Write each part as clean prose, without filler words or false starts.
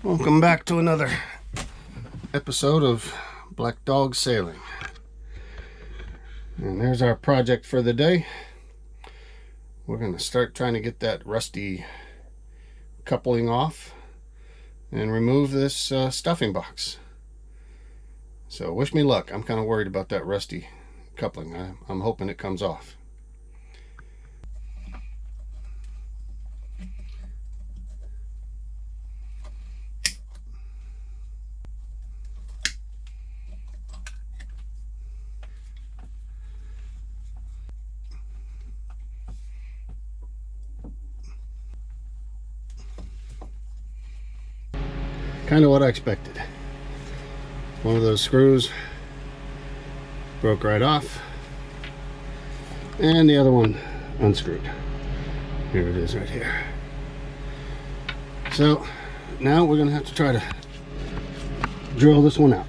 Welcome back to another episode of Black Dog Sailing. And there's our project for the day. We're going to start trying to get that rusty coupling off and remove this stuffing box. So wish me luck. I'm kind of worried about that rusty coupling. I'm hoping it comes off. Kind of what I expected. One of those screws broke right off, and the other one unscrewed. Here it is right here. So now we're gonna have to try to drill this one out.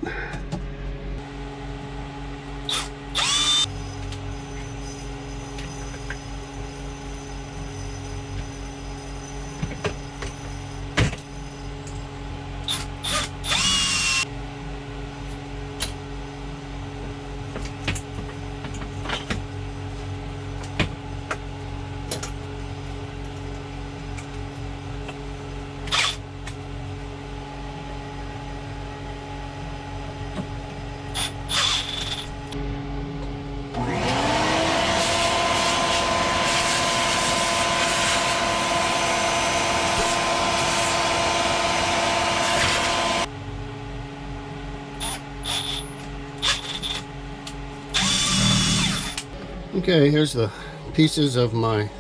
Okay, here's the pieces of my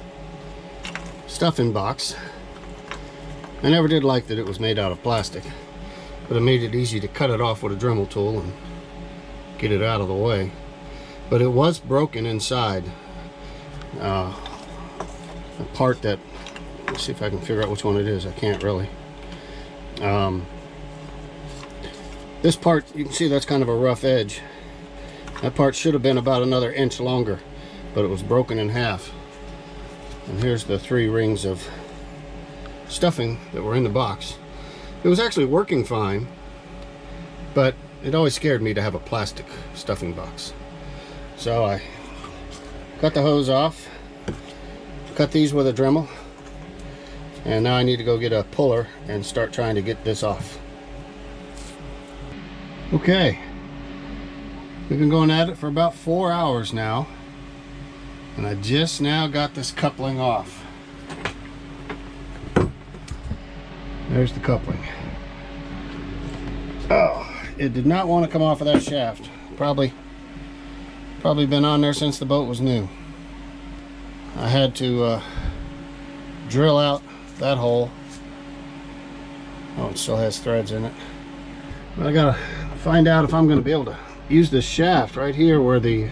stuffing box. I never did like that it was made out of plastic, but it made it easy to cut it off with a Dremel tool and get it out of the way. But it was broken inside. A part that, let's see if I can figure out which one it is. I can't really. This part, you can see that's kind of a rough edge. That part should have been about another inch longer, but it was broken in half. And here's the 3 rings of stuffing that were in the box. It was actually working fine, but it always scared me to have a plastic stuffing box. So I cut the hose off, cut these with a Dremel, and now I need to go get a puller and start trying to get this off. Okay, we've been going at it for about 4 hours now, and I just now got this coupling off. There's the coupling. Oh, it did not want to come off of that shaft. Probably been on there since the boat was new. I had to drill out that hole. Oh, it still has threads in it. But I gotta find out if I'm going to be able to use this shaft right here where the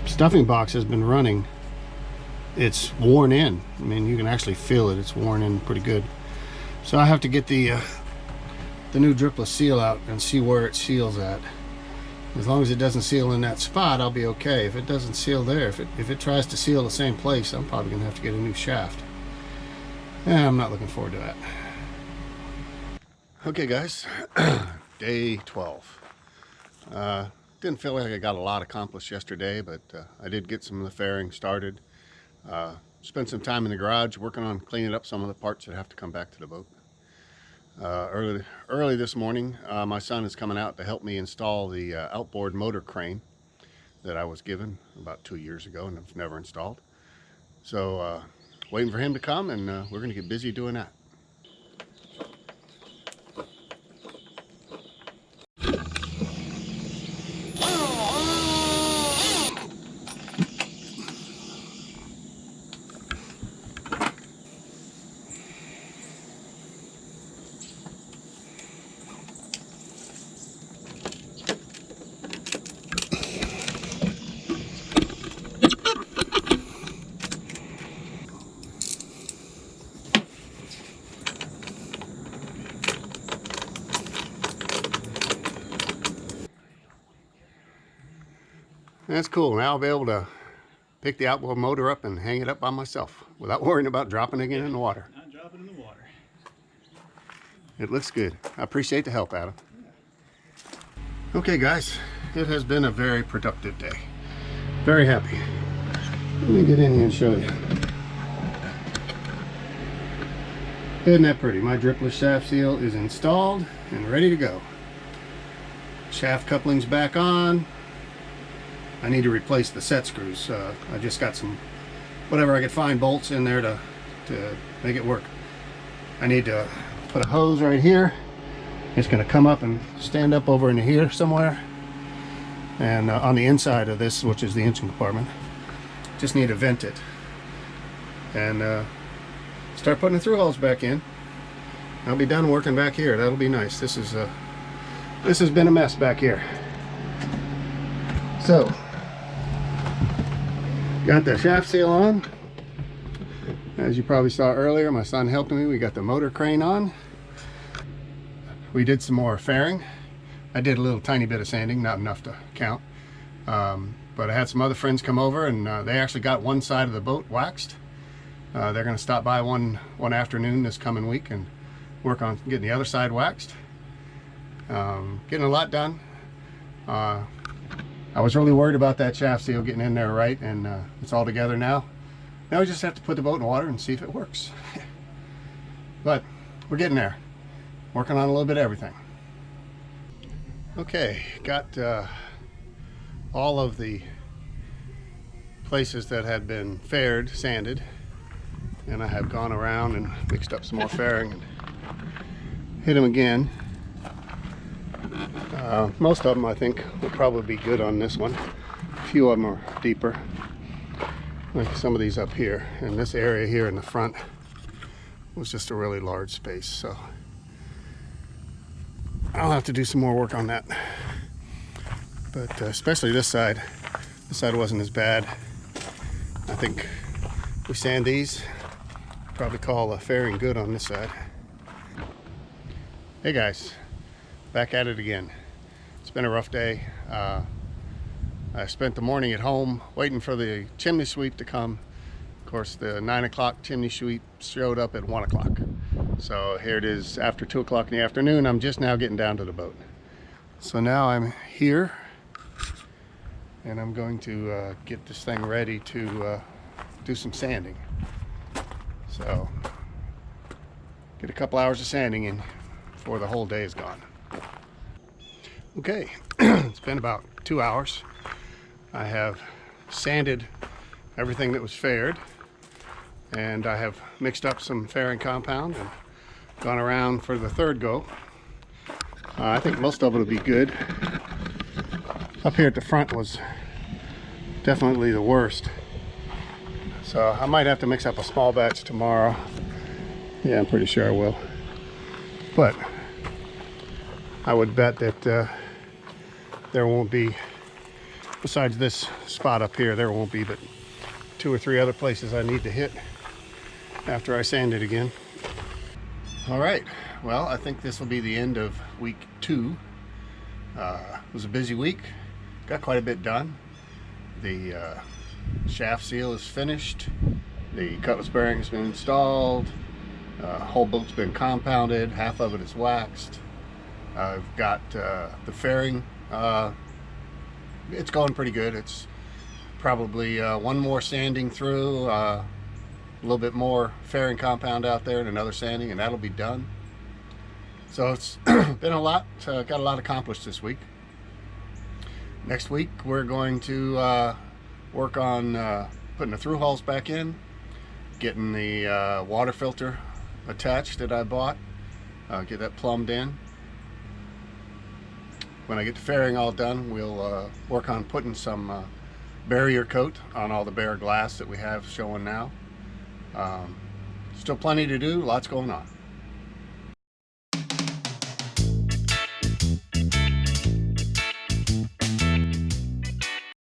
stuffing box has been running. It's worn in. I mean, you can actually feel it. It's worn in pretty good. So I have to get the new dripless seal out and see where it seals at. As long as it doesn't seal in that spot, I'll be okay. If it doesn't seal there, if it tries to seal the same place, I'm probably gonna have to get a new shaft. Yeah, I'm not looking forward to that. Okay, guys, day 12. Didn't feel like I got a lot accomplished yesterday, but I did get some of the fairing started. Spent some time in the garage working on cleaning up some of the parts that have to come back to the boat. Early this morning, my son is coming out to help me install the outboard motor crane that I was given about 2 years ago and have never installed. So waiting for him to come, and we're going to get busy doing that. That's cool. Now I'll be able to pick the outboard motor up and hang it up by myself without worrying about dropping it again in the water. Not dropping in the water. It looks good. I appreciate the help, Adam. Okay guys, it has been a very productive day. Very happy. Let me get in here and show you. Isn't that pretty? My dripless shaft seal is installed and ready to go. Shaft coupling's back on. I need to replace the set screws. I just got some, whatever I could find, bolts in there to make it work. I need to put a hose right here. It's going to come up and stand up over into here somewhere. And on the inside of this, which is the engine compartment, just need to vent it. And start putting the through holes back in. I'll be done working back here. That'll be nice. This has been a mess back here. So, got the shaft seal on. As you probably saw earlier, my son helped me. We got the motor crane on. We did some more fairing. I did a little tiny bit of sanding, not enough to count. But I had some other friends come over, and they actually got one side of the boat waxed. They're going to stop by one afternoon this coming week and work on getting the other side waxed. Getting a lot done. I was really worried about that shaft seal getting in there right, and it's all together now. Now we just have to put the boat in the water and see if it works. But we're getting there. Working on a little bit of everything. Okay, got all of the places that had been faired sanded, and I have gone around and mixed up some more fairing and hit them again. Most of them I think will probably be good on this one. A few of them are deeper, like some of these up here. And this area here in the front was just a really large space, so I'll have to do some more work on that. But especially this side wasn't as bad. I think we sand these, probably call fairing good on this side. Hey guys, back at it again. It's been a rough day. I spent the morning at home waiting for the chimney sweep to come. Of course, the 9 o'clock chimney sweep showed up at 1 o'clock. So here it is after 2 o'clock in the afternoon. I'm just now getting down to the boat. So now I'm here, and I'm going to get this thing ready to do some sanding. So get a couple hours of sanding in before the whole day is gone. Okay, it's been about 2 hours. I have sanded everything that was faired, and I have mixed up some fairing compound and gone around for the third go. I think most of it will be good. Up here at the front was definitely the worst, so I might have to mix up a small batch tomorrow. Yeah, I'm pretty sure I will, but I would bet that there won't be, besides this spot up here, there won't be but 2 or 3 other places I need to hit after I sand it again. All right, well, I think this will be the end of week 2. It was a busy week, got quite a bit done. The shaft seal is finished, the cutlass bearing has been installed, whole boat's been compounded, half of it is waxed. I've got the fairing, it's going pretty good. It's probably one more sanding through, a little bit more fairing compound out there and another sanding, and that'll be done. So it's been a lot, got a lot accomplished this week. Next week we're going to work on putting the through hulls back in, getting the water filter attached that I bought, get that plumbed in. When I get the fairing all done, we'll work on putting some barrier coat on all the bare glass that we have showing now. Still plenty to do, lots going on.